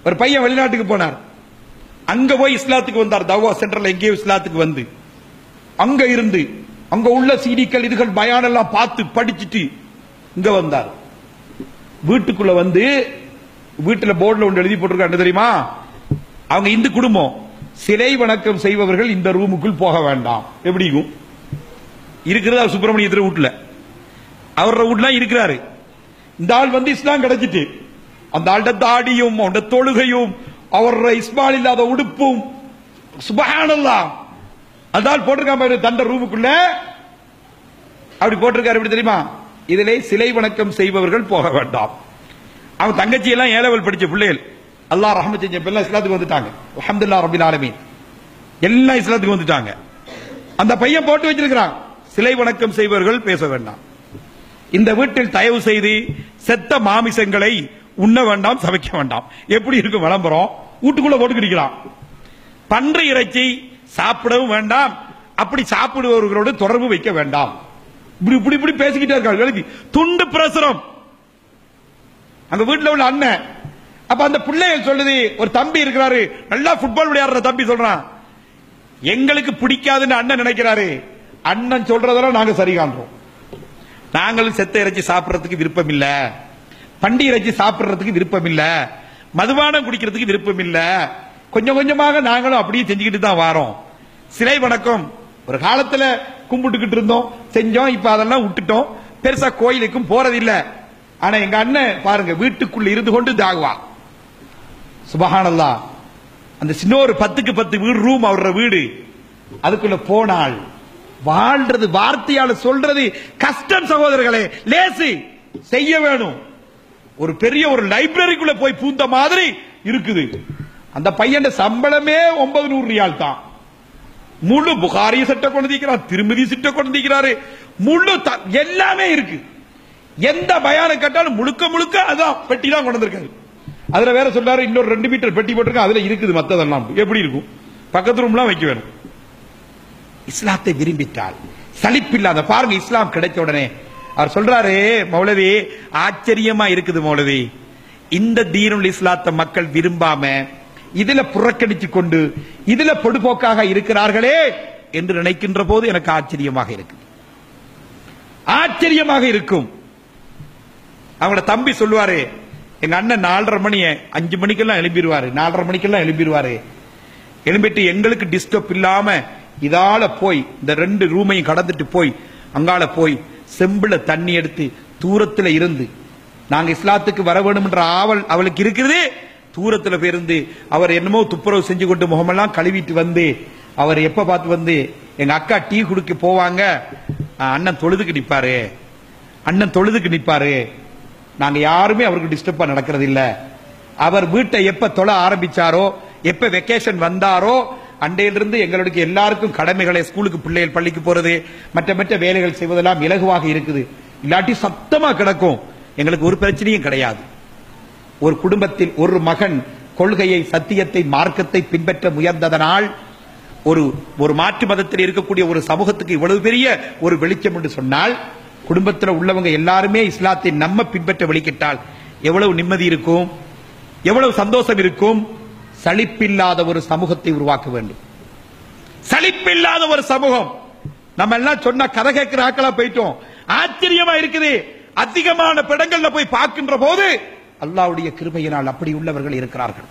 ஒரு பையன் வெளிநாட்டுக்கு போனார். அங்க போய் இஸ்லாத்துக்கு வந்தார். தவா சென்டர்ல எங்கேயோ இஸ்லாத்துக்கு வந்து அங்க இருந்து அங்க உள்ள சீடிக்கள் இதுகள் பயான் எல்லாம் பார்த்து படிச்சுட்டு இங்க வந்தார். வீட்டுக்குள்ள வந்து வீட்டுல போர்டுல ஒன்று எழுதி போட்டிருக்காங்க தெரியுமா? அவங்க இந்து குடும்பம், சிலை வணக்கம் செய்பவர்கள் இந்த ரூமுக்குள் போக வேண்டாம். எப்படி இருக்கிறது சுப்பிரமணியத்தில் வீட்டுல, அவரோட வீட்டுல இருக்கிறாரு. இந்த ஆள் வந்து இஸ்லாம் கிடைச்சிட்டு அந்த ஆள்ட தாடியும் அவனோட தொழுகையும் அவரோட இஸ்மால் இல்லாத உடுப்பும் சுபஹானல்லாஹ் அதால் போட்டிருக்காங்க தண்ட ரூமுக்குள்ள. அப்படி போட்டிருக்காரு. எப்படி தெரியுமா? இதிலே சிலை வணக்கம் செய்பவர்கள் போக வேண்டாம். அவன் தங்கச்சி எல்லாம் ஏலவல் படிச்ச பிள்ளைகள், அல்லாஹ் ரஹ்மத் செஞ்ச எல்லாம் இஸ்லாத்துக்கு வந்துட்டாங்க. அல்ஹம்துலில்லாஹ் ரப்பில் ஆலமீன், எல்லாம் இஸ்லாத்துக்கு வந்துட்டாங்க. அந்த பையன் போட்டு வச்சிருக்கிறான், சிலை வணக்கம் செய்பவர்கள் பேச வேண்டாம். இந்த வீட்டில் தயவு செய்து செத்த மாமிசங்களை உண்ண வேண்டாம், சமைக்க வேண்டாம். எப்படி இருக்கும் விளம்பரம்? வீட்டுக்குள்ள போட்டுக்கிட்டான். பன்றி இறைச்சி சாப்பிடவும் வேண்டாம், அப்படி சாப்பிடுபவர்களோடு தொடர்பு வைக்க வேண்டாம். இப்படி இப்படி பேசிக்கிட்டே இருக்காங்க. துண்டு பிரசுரம் அங்க வீட்டுல உள்ள அண்ணன். அப்ப அந்த பிள்ளைகள் சொல்லுது, ஒரு தம்பி இருக்கிறாரு, நல்லா ஃபுட்பால் விளையாடுற தம்பி சொல்றான், எங்களுக்கு பிடிக்காதுன்னு அண்ணன் நினைக்கிறாரு. அண்ணன் சொல்றதெல்லாம் நாங்க சரி காண்றோம். நாங்களும் செத்த இறைச்சி சாப்பிடறதுக்கு விருப்பம் இல்ல, பண்டி இறைச்சி சாப்பிடறதுக்கு விருப்பம் இல்ல, மதுபானம் குடிக்கிறதுக்கு விருப்பம் இல்ல. கொஞ்சம் கொஞ்சமாக நாங்களும் அப்படியே செஞ்சுக்கிட்டு தான் வாரோம். சிலை வணக்கம் ஒரு காலத்துல கும்பிட்டுக்கிட்டு இருந்தோம், செஞ்சோம். இப்ப அதெல்லாம் விட்டுட்டோம், பெருசா கோயிலுக்கும் போறதில்ல. ஆனா எங்க அண்ணன் பாருங்க, வீட்டுக்குள்ள இருந்து கொண்டு தாகுவா. சுபஹானல்லாஹ். அந்த சின்ன ஒரு 10க்கு 10 வீடு ரூம், அவரோட வீடு. அதுக்குள்ள போனால் வாழ்றது வார்த்தையால சொல்றது கஷ்டம் சகோதரர்களே, லேசு செய்ய வேணும். ஒரு பெரிய ஒரு லைப்ரரிக்குள்ள போய் பூந்த மாதிரி இருக்குது. அந்த பையன் சம்பளமே 900 ரியால் தான். முழு புகாரி சட்டை கொண்டிருக்கிறார், திருமதி சட்டை கொண்டிருக்கிறாரு, முழு எல்லாமே இருக்கு. எந்த பயானம் கேட்டாலும் முழுக்க முழுக்க அதான் பெட்டி தான் கொண்டு வந்திருக்காரு. அதுல வேற சொல்றாரு, இன்னொரு 2 மீட்டர் பெட்டி போட்டிருக்க, அதுல இருக்குது மத்ததெல்லாம். எப்படி இருக்கும்? பக்கத்து ரூம்லாம் வைக்க வேணும். இஸ்லாத்தை விரும்பிட்டால் சலிப்பில்லாத பாருங்க. இஸ்லாம் கிடைச்ச உடனே அவர் சொல்றாரு, மௌலவி ஆச்சரியமா இருக்குது மௌலவி, இந்த தீனுல் இஸ்லாத்தை மக்கள் விரும்பாம இதுல புறக்கணிச்சு கொண்டு இதுல பொடுபோக்காக இருக்கிறார்களே என்று நினைக்கின்ற போது எனக்கு ஆச்சரியமாக இருக்கு, ஆச்சரியமாக இருக்கும். அவங்களோட தம்பி சொல்லுவாரு, எங்க அண்ணன் 4:30 மணி 5 மணிக்கெல்லாம் எழும்பிடுவாரு, 4:30 மணிக்கெல்லாம் எழும்பிடுவாரு. எழும்பிட்டு எங்களுக்கு டிஸ்டர்ப் இல்லாம இதால போய் இந்த 2 ரூமையும் கடந்துட்டு போய் அங்கால போய் செம்புல தண்ணி எடுத்து தூரத்துல இருந்து, நாங்க இஸ்லாத்துக்கு வர வேண்டும் என்ற ஆவல் அவளுக்கு இருக்குது, தூரத்துல போயிருந்து அவர் என்னமோ துப்புரவு செஞ்சு கொண்டு முகமெல்லாம் கழுவிட்டு வந்து, அவர் எப்ப பார்த்து வந்து எங்க அக்கா டீ குடிக்க போவாங்க, அண்ணன் தொழுதுக்கு நிப்பாரு, அண்ணன் தொழுதுக்கு நிப்பாரு. நாங்க யாருமே அவருக்கு டிஸ்டர்பா நடக்கிறது இல்ல. அவர் வீட்டை எப்ப தொழ ஆரம்பிச்சாரோ, எப்ப வெக்கேஷன் வந்தாரோ, அண்டையிலிருந்து எங்களுக்கு எல்லாருக்கும் கடமைகளை, ஸ்கூலுக்கு பிள்ளைகள் பள்ளிக்கு போறது, மற்ற மற்ற வேலைகள் செய்வதெல்லாம் இலகுவாக இருக்குது. இல்லாட்டி சத்தமா கிடக்கும். எங்களுக்கு ஒரு பிரச்சனையும் கிடையாது. ஒரு குடும்பத்தில் ஒரு மகன் கொள்கையை, சத்தியத்தை, மார்க்கத்தை பின்பற்ற முயன்றதனால் ஒரு மாற்று மதத்தில் இருக்கக்கூடிய ஒரு சமூகத்துக்கு இவ்வளவு பெரிய ஒரு வெளிச்சம் என்று சொன்னால், குடும்பத்தில் உள்ளவங்க எல்லாருமே இஸ்லாத்தை நம்ம பின்பற்ற வெளிக்கிட்டால் எவ்வளவு நிம்மதி இருக்கும், எவ்வளவு சந்தோஷம் இருக்கும். சலிப்பில்லாத ஒரு சமூகத்தை உருவாக்க வேண்டும். சலிப்பில்லாத ஒரு சமூகம். நம்ம எல்லாம் சொன்ன கதை கேட்கிற ஆக்களா போயிட்டோம். ஆச்சரியமா இருக்குது. அதிகமான படங்கள்ல போய் பார்க்கின்ற போது அல்லாஹ்வுடைய கிருபையினால் அப்படி உள்ளவர்கள் இருக்கிறார்கள்.